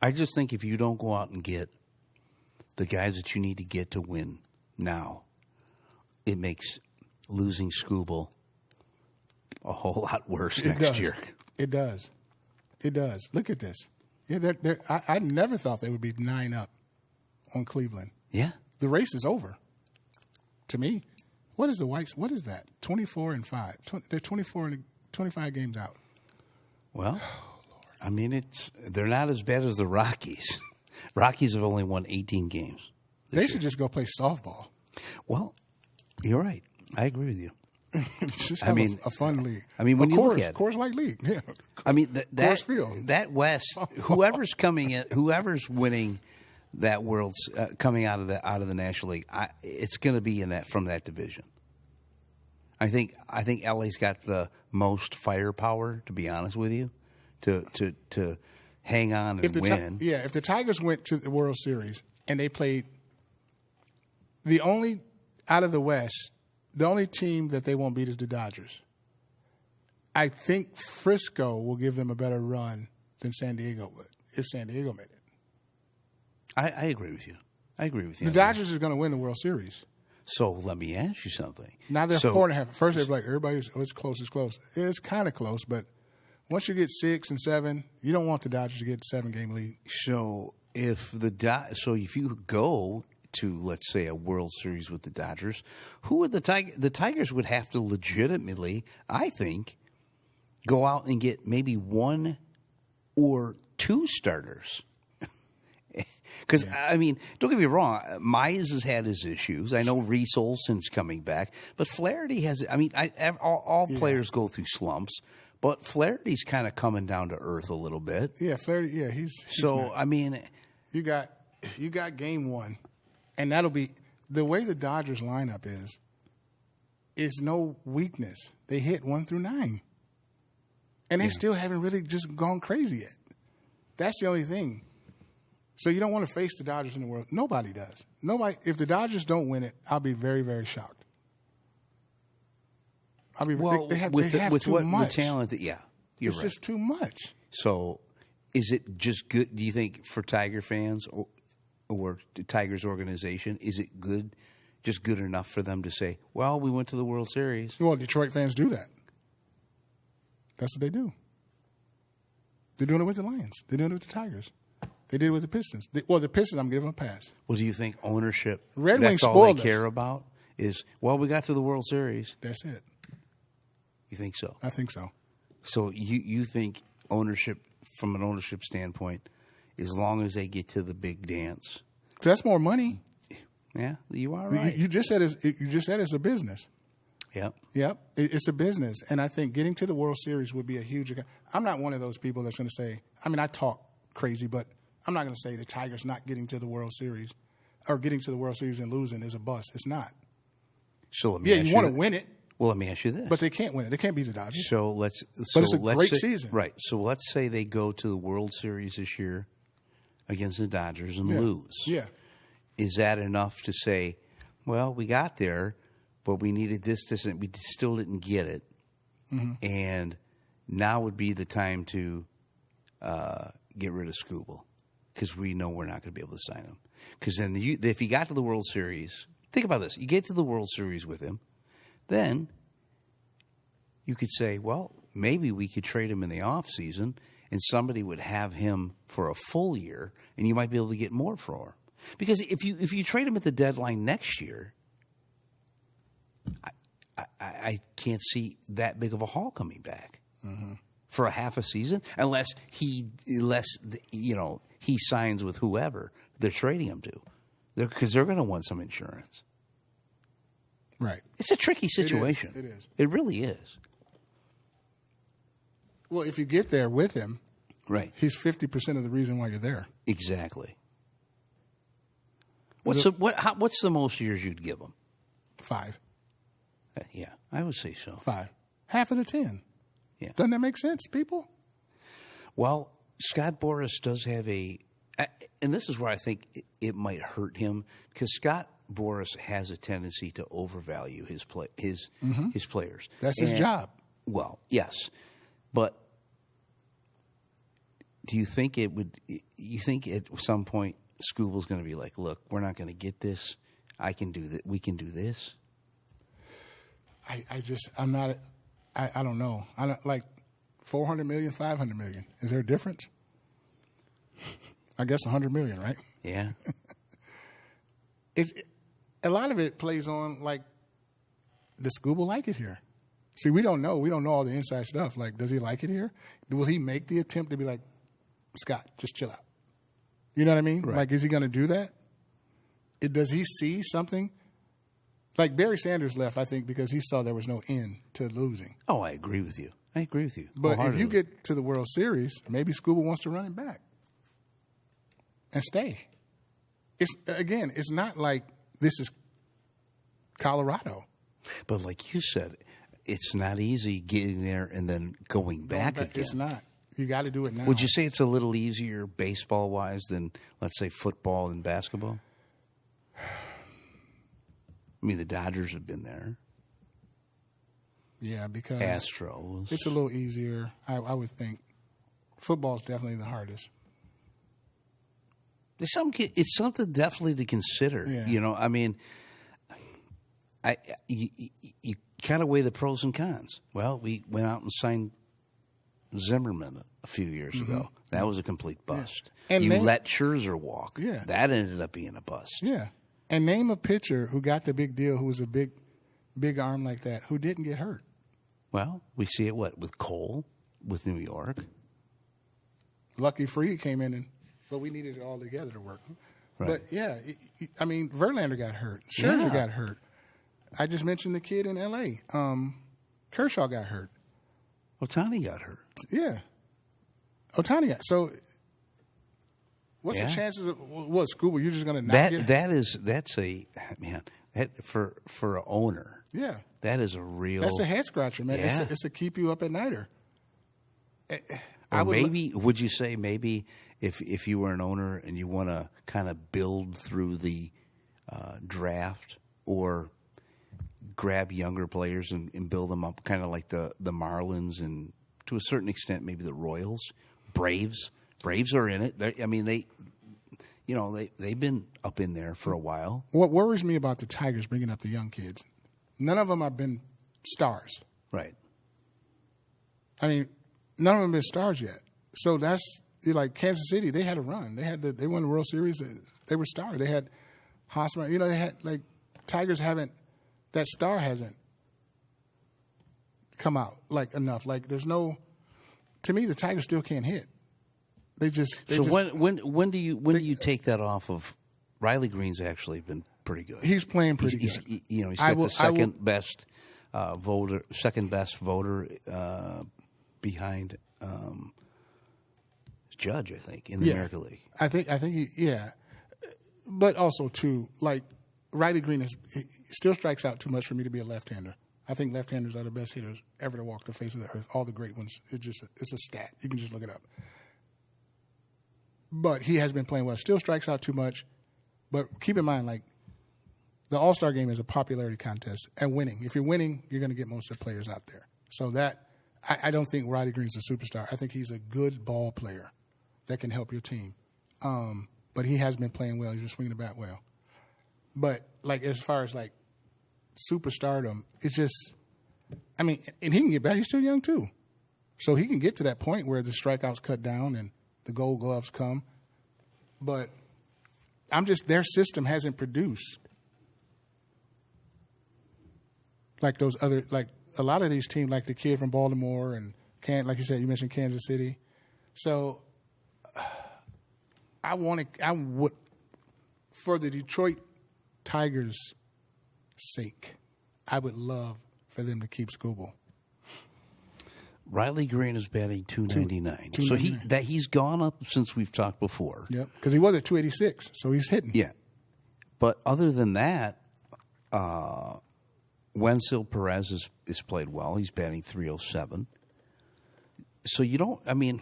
I just think if you don't go out and get the guys that you need to get to win now, it makes losing Skubal a whole lot worse next year. It does. It does. Look at this. Yeah, I never thought they would be 9 up on Cleveland. Yeah. The race is over. To me, what is the Whites? What is that? 24-5. They're 25 games out. Well, I mean, they're not as bad as the Rockies. Rockies have only won 18 games. They should just go play softball. Well, you're right. I agree with you. Just have a fun league. I mean, when you look at it, Coors Light League. Yeah. I mean, Coors Field. that West, whoever's coming in, whoever's winning that world's coming out of the National League, it's going to be from that division. I think LA's got the most firepower, to be honest with you, to hang on and win. If the Tigers went to the World Series and they played out of the West, the only team that they won't beat is the Dodgers. I think Frisco will give them a better run than San Diego would if San Diego made it. I agree with you. The Dodgers are going to win the World Series. So let me ask you something. Now they're 4.5. First they're like, it's close. It's kind of close, but once you get 6 and 7, you don't want the Dodgers to get a 7-game lead. So if you go to, let's say, a World Series with the Dodgers, who would the Tigers would have to legitimately, I think, go out and get maybe 1 or 2 starters. Because, I mean, don't get me wrong, Mize has had his issues. I know Reese Olson's coming back. But Flaherty has – I mean, all players go through slumps. But Flaherty's kind of coming down to earth a little bit. Yeah, Flaherty, he's so, not. I mean – You got game 1. And that'll be – the way the Dodgers lineup is no weakness. They hit 1 through 9. And they still haven't really just gone crazy yet. That's the only thing. So you don't want to face the Dodgers in the world. Nobody does. Nobody. If the Dodgers don't win it, I'll be very, very shocked. They have too much. The talent that you're right. It's just too much. So is it just good, do you think, for Tiger fans or the Tigers organization, is it good, just good enough for them to say, well, we went to the World Series? Well, Detroit fans do that. That's what they do. They're doing it with the Lions. They're doing it with the Tigers. They did it with the Pistons. The Pistons, I'm giving them a pass. Well, do you think ownership, Red that's Wings all they care about is, well, we got to the World Series. That's it. You think so? I think so. So you think ownership, from an ownership standpoint, as long as they get to the big dance. That's more money. Yeah, you are right. You just said it's a business. Yep. It's a business. And I think getting to the World Series would be a huge – I'm not one of those people that's going to say – I mean, I talk crazy, but I'm not going to say the Tigers not getting to the World Series or getting to the World Series and losing is a bust. It's not. So let me ask you want to win it. Well, let me ask you this. But they can't win it. They can't beat the Dodgers. But it's a great season. Right. So let's say they go to the World Series this year against the Dodgers and lose. Yeah. Is that enough to say, well, we got there, but we needed this, and we still didn't get it. Mm-hmm. And now would be the time to get rid of Skubal because we know we're not going to be able to sign him. Because then if you got to the World Series, think about this. You get to the World Series with him, then you could say, well, maybe we could trade him in the offseason and somebody would have him for a full year and you might be able to get more for him. Because if you trade him at the deadline next year, I can't see that big of a haul coming back for a half a season unless he signs with whoever they're trading him to, because they're going to want some insurance. Right. It's a tricky situation. It is. It really is. Well, if you get there with him, right, he's 50% of the reason why you're there. Exactly. What's the most years you'd give him? 5. Yeah, I would say so. 5. Half of the 10. Yeah. Doesn't that make sense, people? Well, Scott Boras does have and this is where I think it might hurt him, because Scott Boras has a tendency to overvalue his players. That's his job. Well, yes, but do you think it would? You think at some point Skubal's going to be like, "Look, we're not going to get this. I can do that. We can do this." I'm not. I don't know. I don't, like 400 million, 500 million. Is there a difference? I guess 100 million, right? Yeah. A lot of it plays on like, does Skubal like it here? See, we don't know. We don't know all the inside stuff. Like, does he like it here? Will he make the attempt to be like, Scott, just chill out? You know what I mean? Right. Like, is he going to do that? Does he see something? Like Barry Sanders left, I think, because he saw there was no end to losing. Oh, I agree with you. But if you get to the World Series, maybe Skubal wants to run it back and stay. It's not like this is Colorado. But like you said, it's not easy getting there and then going back again. It's not. You got to do it now. Would you say it's a little easier baseball-wise than, let's say, football and basketball? I mean, the Dodgers have been there. Yeah, because Astros. It's a little easier, I would think. Football's definitely the hardest. It's something definitely to consider. Yeah. You know, I mean, you kind of weigh the pros and cons. Well, we went out and signed Zimmerman a few years ago. That was a complete bust. Yeah. And you let Scherzer walk. Yeah. That ended up being a bust. Yeah. And name a pitcher who got the big deal, who was a big arm like that, who didn't get hurt. Well, we see it, with Cole, with New York. Lucky Freed came in, but we needed it all together to work. Right. But, yeah, I mean, Verlander got hurt. Scherzer got hurt. I just mentioned the kid in L.A. Kershaw got hurt. Ohtani got hurt. Yeah. Ohtani got. So what's the chances of Skubal? You're just going to not get that's a man for an owner. Yeah. That is a real. That's a head scratcher, man. Yeah. It's a keep you up at nighter. Would you say maybe if you were an owner and you want to kind of build through the draft or grab younger players and build them up, kind of like the Marlins and to a certain extent maybe the Royals, Braves. Braves are in it. They've been up in there for a while. What worries me about the Tigers bringing up the young kids, none of them have been stars. Right. I mean, none of them have been stars yet. So that's like Kansas City. They had a run. They won the World Series. They were stars. They had Hosmer. They had like Tigers haven't. That star hasn't come out like enough. Like there's no. To me, the Tigers still can't hit. When do you take that off of? Riley Green's actually been pretty good. He's playing pretty good. He's got the second best voter behind Judge, I think, in the American League. I think but also too, like Riley Green still strikes out too much for me to be a left-hander. I think left-handers are the best hitters ever to walk the face of the earth. All the great ones. It's a stat. You can just look it up. But he has been playing well. Still strikes out too much. But keep in mind, like, the All-Star game is a popularity contest and winning. If you're winning, you're going to get most of the players out there. So I don't think Riley Green's a superstar. I think he's a good ball player that can help your team. But he has been playing well. He's been swinging the bat well. But, like, as far as, like, superstardom, it's just, I mean, and he can get better. He's still young, too. So he can get to that point where the strikeouts cut down and the gold gloves come. But their system hasn't produced like those other, like a lot of these teams, like the kid from Baltimore and like you said, you mentioned Kansas City. So I would, for the Detroit Tigers' sake, I would love for them to keep Skubal. Riley Green is batting .299. So he's gone up since we've talked before. Yep, because he was at .286, so he's hitting. Yeah, but other than that, Wenzel Perez is played well. He's batting .307. So you don't. I mean,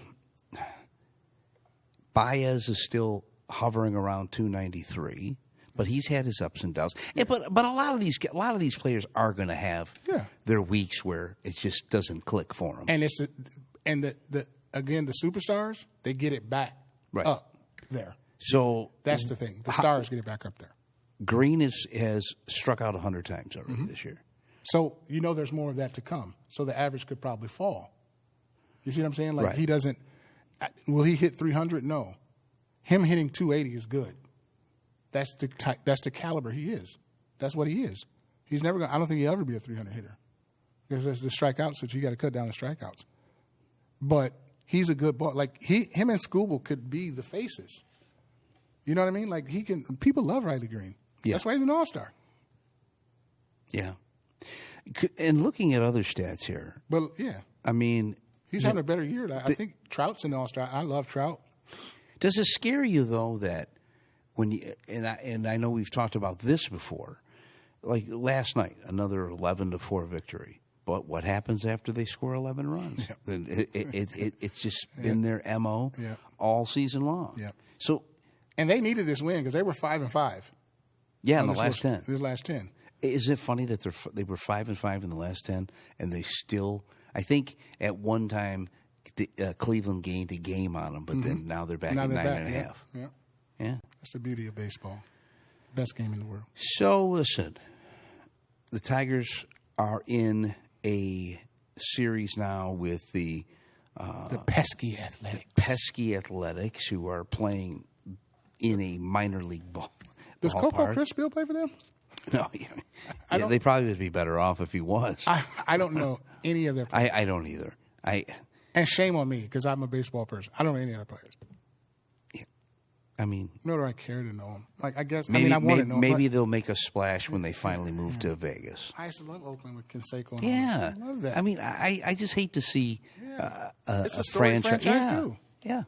Baez is still hovering around .293. But he's had his ups and downs. Yeah, but a lot of these players are going to have their weeks where it just doesn't click for them. And the again, the superstars, they get it back up there. So that's the thing. The stars get it back up there. Green has struck out 100 times already this year. So there's more of that to come. So the average could probably fall. You see what I'm saying? Like he doesn't. Will he hit 300? No. Him hitting 280 is good. That's the caliber he is. That's what he is. He's never going. I don't think he'll ever be a 300 hitter because there's the strikeouts, which you got to cut down the strikeouts. But he's a good ball. Like him and Skubal could be the faces. You know what I mean? Like he can. People love Riley Green. Yeah. That's why he's an all-star. Yeah. And looking at other stats here. But yeah. I mean, he's having a better year. I think Trout's an all-star. I love Trout. Does it scare you though that when you and I know we've talked about this before, like last night, another 11-4 victory. But what happens after they score 11 runs? Yeah. It's just been their MO all season long. Yeah. So, and they needed this win because they were 5-5. Yeah, in the last 10. The last 10. Is it funny that they were 5-5 in the last 10, and they still? I think at one time Cleveland gained a game on them, but then now they're back at 9.5. Yeah. Yeah. That's the beauty of baseball. Best game in the world. So listen, the Tigers are in a series now with the pesky Athletics. Pesky Athletics, who are playing in a minor league ball. Does Coco Crispell play for them? No, they probably would be better off if he was. I don't know any of their players. I don't either. And shame on me because I'm a baseball person. I don't know any other players. Yeah. I mean, nor do I care to know them. Like I guess maybe, I want to know. Maybe they'll make a splash when they finally move to Vegas. I used to love Oakland with Canseco. Yeah, I love that. I mean, I just hate to see it's a franchise too. Yeah.